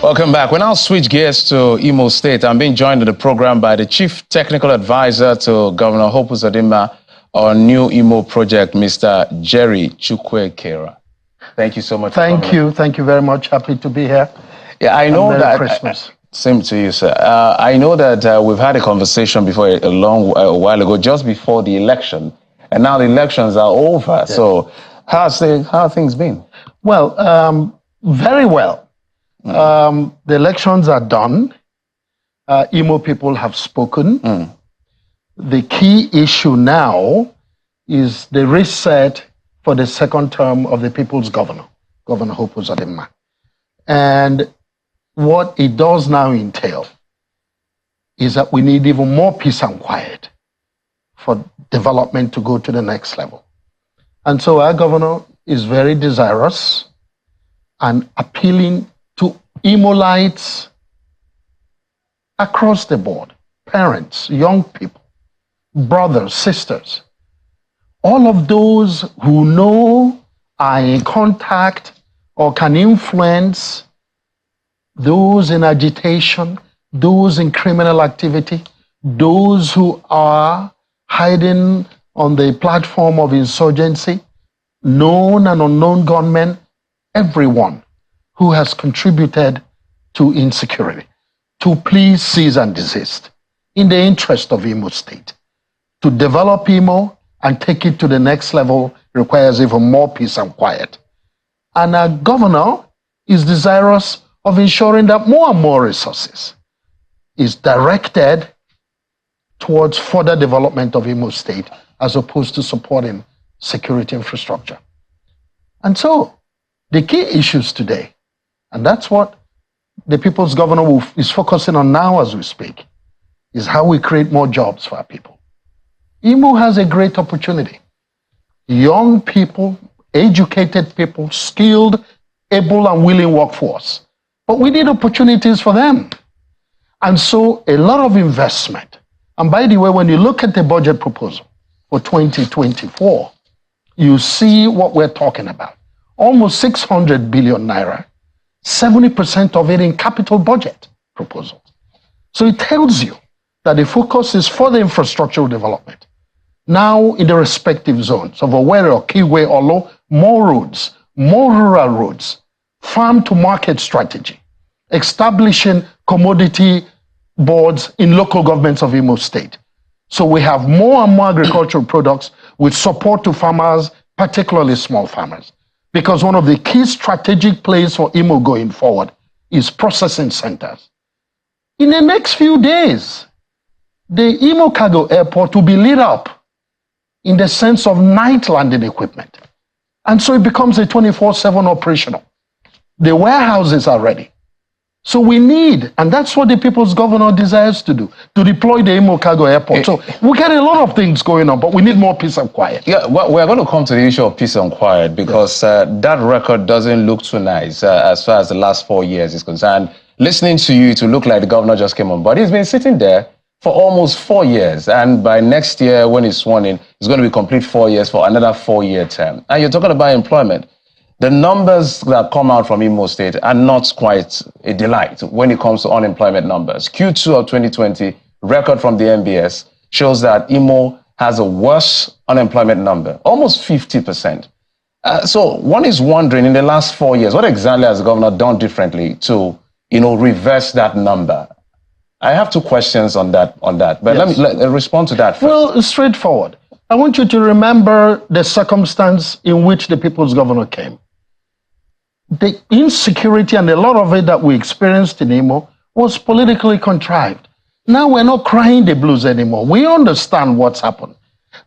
Welcome back. We now switch gears to Imo State. I'm being joined in the program by the Chief Technical Advisor to Governor Hope Uzodimma on new Imo project, Mr. Jerry Chukwuekera. Thank you so much. Thank you. Thank you very much. Happy to be here. Yeah, I know Merry that. Christmas. Same to you, sir. I know that we've had a conversation before a while ago, just before the election, and now the elections are over. Yes. So, how have things been? Well, very well. The elections are done. Imo people have spoken. The key issue now is the reset for the second term of the people's governor, Governor Hope Uzodimma. And what it does now entail is that we need even more peace and quiet for development to go to the next level. And so our governor is very desirous and appealing to Imolites across the board, parents, young people, brothers, sisters, all of those who know, are in contact, or can influence those in agitation, those in criminal activity, those who are hiding on the platform of insurgency, known and unknown gunmen, everyone who has contributed to insecurity, to please cease and desist in the interest of Imo State. To develop Imo and take it to the next level requires even more peace and quiet. And our governor is desirous of ensuring that more and more resources is directed towards further development of Imo State as opposed to supporting security infrastructure. And so the key issues today, and that's what the people's governor is focusing on now as we speak, is how we create more jobs for our people. Imo has a great opportunity. Young people, educated people, skilled, able and willing workforce. But we need opportunities for them. And so a lot of investment. And by the way, when you look at the budget proposal for 2024, you see what we're talking about. Almost 600 billion naira, 70% of it in capital budget proposals. So it tells you that the focus is for the infrastructural development. Now in the respective zones of Owerri or Kiwe or Olo, more roads, more rural roads, farm to market strategy, establishing commodity boards in local governments of Imo State. So we have more and more agricultural products with support to farmers, particularly small farmers. Because one of the key strategic plays for Imo going forward is processing centers. In the next few days, the Imo Cargo Airport will be lit up in the sense of night landing equipment. And so it becomes a 24/7 operational. The warehouses are ready. So we need, and that's what the people's governor desires to do, to deploy the Imo Cargo Airport. So we get a lot of things going on, but we need more peace and quiet. Yeah, well, we're going to come to the issue of peace and quiet because that record doesn't look too nice as far as the last 4 years is concerned. Listening to you, to look like the governor just came on, but he's been sitting there for almost 4 years. And by next year, when he's sworn in, it's going to be complete 4 years for another 4-year term. And you're talking about employment. The numbers that come out from Imo State are not quite a delight when it comes to unemployment numbers. Q2 of 2020, record from the MBS, shows that Imo has a worse unemployment number, almost 50%. So one is wondering, in the last 4 years, what exactly has the governor done differently to, reverse that number? I have two questions on that, but yes. Let me respond to that first. Well, straightforward. I want you to remember the circumstance in which the people's governor came. The insecurity and a lot of it that we experienced in Imo was politically contrived. Now we're not crying the blues anymore. We understand what's happened.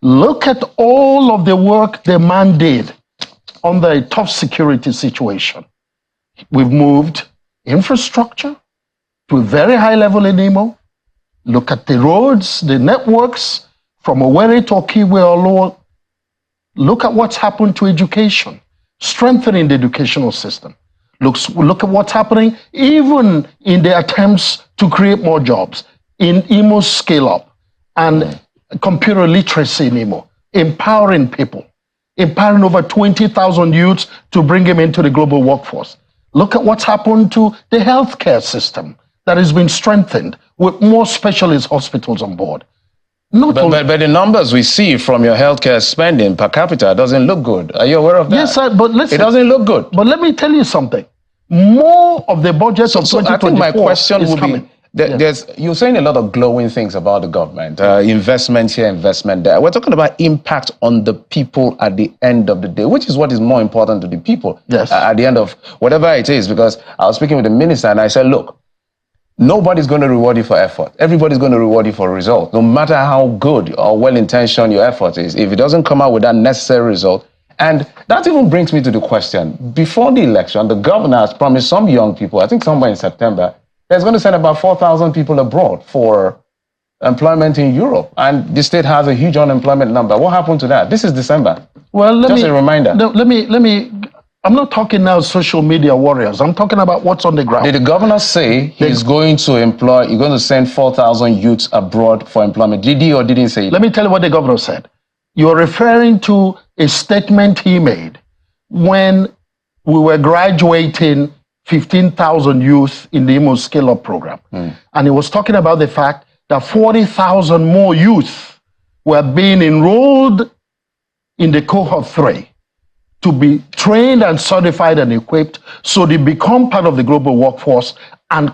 Look at all of the work the man did under a tough security situation. We've moved infrastructure to a very high level in Imo. Look at the roads, the networks, from Owerri to Kiwe or Olo. Look at what's happened to education, strengthening the educational system. Look at what's happening even in the attempts to create more jobs in Imo's scale up and computer literacy in Imo, empowering people, empowering over 20,000 youths to bring them into the global workforce. Look at what's happened to the healthcare system that has been strengthened with more specialist hospitals on board. But the numbers we see from your healthcare spending per capita doesn't look good. Are you aware of that? Yes, sir, but listen. It doesn't look good. But let me tell you something. More of the budget of 2024 I think my question would coming. be, you're saying a lot of glowing things about the government, investment here, investment there. We're talking about impact on the people at the end of the day, which is what is more important to the people at the end of whatever it is. Because I was speaking with the minister and I said, look, nobody's going to reward you for effort. Everybody's going to reward you for result, no matter how good or well-intentioned your effort is. If it doesn't come out with that necessary result, and that even brings me to the question, before the election, the governor has promised some young people, I think somewhere in September, there's going to send about 4,000 people abroad for employment in Europe. And the state has a huge unemployment number. What happened to that? This is December. Well, just a reminder. Let me. I'm not talking now social media warriors. I'm talking about what's on the ground. Did the governor say he's going to send 4,000 youths abroad for employment? Did he or didn't say it? Let me tell you what the governor said. You're referring to a statement he made when we were graduating 15,000 youth in the Imo Scale Up program. And he was talking about the fact that 40,000 more youth were being enrolled in the cohort 3 to be trained and certified and equipped so they become part of the global workforce and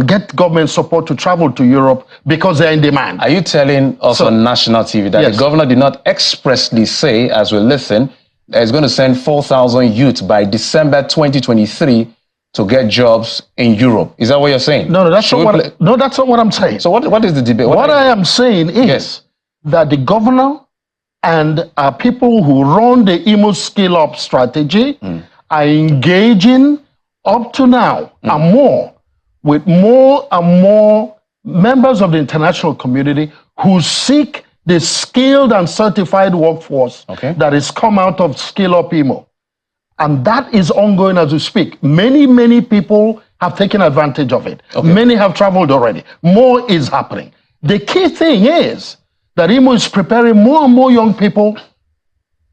get government support to travel to Europe because they're in demand. Are you telling us on national TV that the governor did not expressly say, as we listen, that he's going to send 4,000 youths by December 2023 to get jobs in Europe? Is that what you're saying? No, that's not what I'm saying. So what is the debate? What I am saying is that the governor and people who run the Imo Scale Up strategy are engaging up to now and more with more and more members of the international community who seek the skilled and certified workforce that has come out of Scale Up Imo. And that is ongoing as we speak. Many people have taken advantage of it. Many have traveled already. More is happening. The key thing is that Imo is preparing more and more young people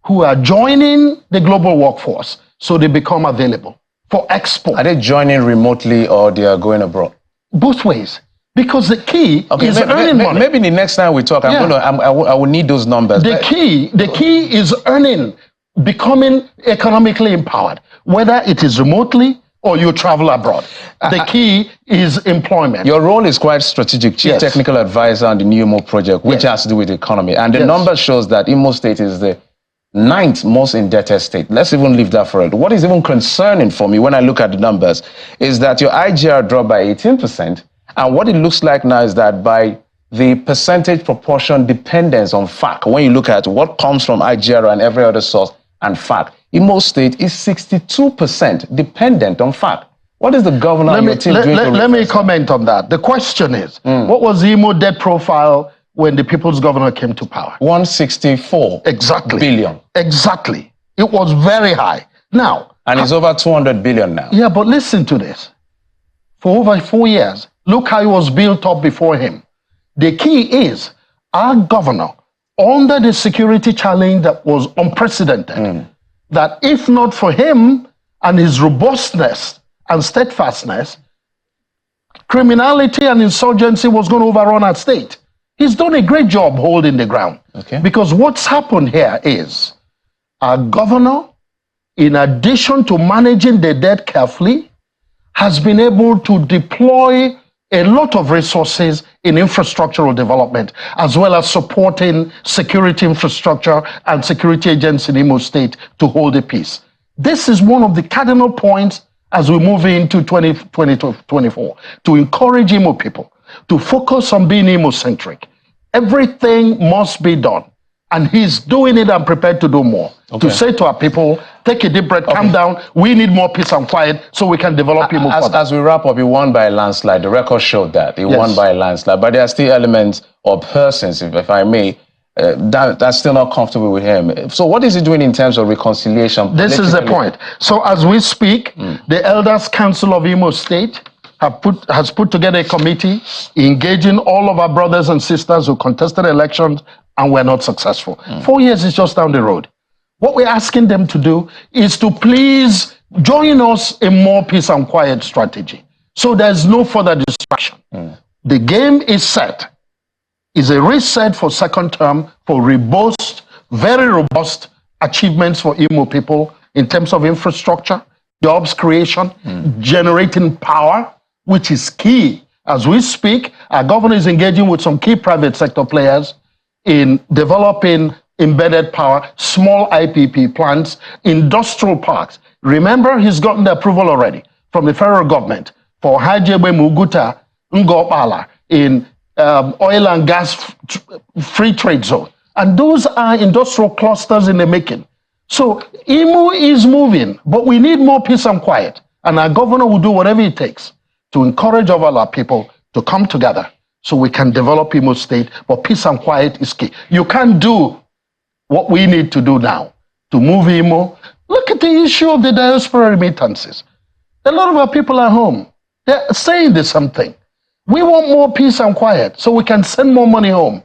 who are joining the global workforce so they become available for export. Are they joining remotely or they are going abroad? Both ways. Because the key is earning money. Maybe the next time we talk, I will need those numbers. The key is earning, becoming economically empowered, whether it is remotely or you travel abroad. The key is employment. Your role is quite strategic, Chief Technical Advisor on the New Imo project, which has to do with the economy. And the number shows that Imo State is the 9th most indebted state. Let's even leave that for it. What is even concerning for me when I look at the numbers is that your IGR dropped by 18%. And what it looks like now is that by the percentage proportion dependence on FAC, when you look at what comes from IGR and every other source and FAC, Imo State is 62% dependent on FAC. What is the governor and your team doing to let me comment on that. The question is, what was the Imo debt profile when the people's governor came to power? 164 billion. Exactly. It was very high. Now. And it's over 200 billion now. Yeah, but listen to this. For over 4 years, look how it was built up before him. The key is our governor, under the security challenge that was unprecedented, that if not for him and his robustness and steadfastness, criminality and insurgency was going to overrun our state. He's done a great job holding the ground. Because what's happened here is our governor, in addition to managing the debt carefully, has been able to deploy a lot of resources in infrastructural development, as well as supporting security infrastructure and security agents in Imo State to hold the peace. This is one of the cardinal points as we move into 2024, to encourage Imo people to focus on being Imo-centric. Everything must be done. And he's doing it and prepared to do more. To say to our people, take a deep breath, calm down. We need more peace and quiet so we can develop Imo further. As we wrap up, he won by a landslide. The record showed that. He won by a landslide. But there are still elements or persons, if I may, that's still not comfortable with him. So what is he doing in terms of reconciliation? This is the point. So as we speak, the Elders Council of Imo State has put together a committee engaging all of our brothers and sisters who contested elections and were not successful. 4 years is just down the road. What we're asking them to do is to please join us in more peace and quiet strategy. So there's no further distraction. The game is set. It's a reset for second term for very robust achievements for Imo people in terms of infrastructure, jobs creation, generating power, which is key. As we speak, our governor is engaging with some key private sector players in developing embedded power, small IPP plants, industrial parks. Remember, he's gotten the approval already from the federal government for Hajebe Muguta Ngopala in oil and gas free trade zone. And those are industrial clusters in the making. So Imo is moving, but we need more peace and quiet. And our governor will do whatever it takes to encourage all our people to come together so we can develop Imo State. But peace and quiet is key. You can't do what we need to do now to move Imo. Look at the issue of the diaspora remittances. A lot of our people are home. They're saying the same thing. We want more peace and quiet so we can send more money home.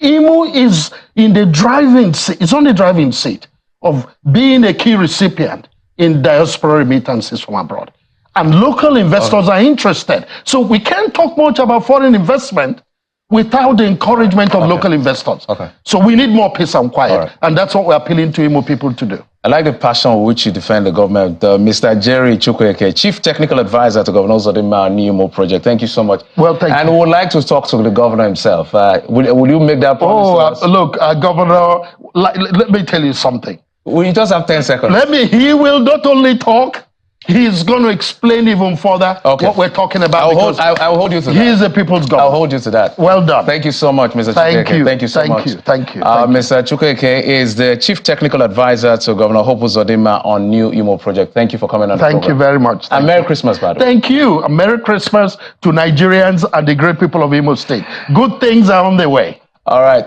Imo is in the driving seat. It's on the driving seat of being a key recipient in diaspora remittances from abroad. And local investors are interested. So we can't talk much about foreign investment without the encouragement of local investors. So we need more peace and quiet. And that's what we're appealing to Imo people to do. I like the passion with which you defend the government. Mr. Jerry Chukwueke, Chief Technical Advisor to Governor Uzodimma on the Imo project. Thank you so much. Well, thank you. And we would like to talk to the governor himself. Will you make that promise? Look, Governor, let me tell you something. We just have 10 seconds. He will not only talk, he's going to explain even further what we're talking about. I'll hold you to that. He is the people's governor. I'll hold you to that. Well done. Thank you so much, Mr. Chukwueke. Thank you so much. Thank you. Mr. Chukwueke is the Chief Technical Advisor to Governor Hope Uzodimma on New Imo Project. Thank you for coming on the program. Thank you very much. And Merry Christmas, by the way. Thank you. And Merry Christmas to Nigerians and the great people of Imo State. Good things are on the way. All right.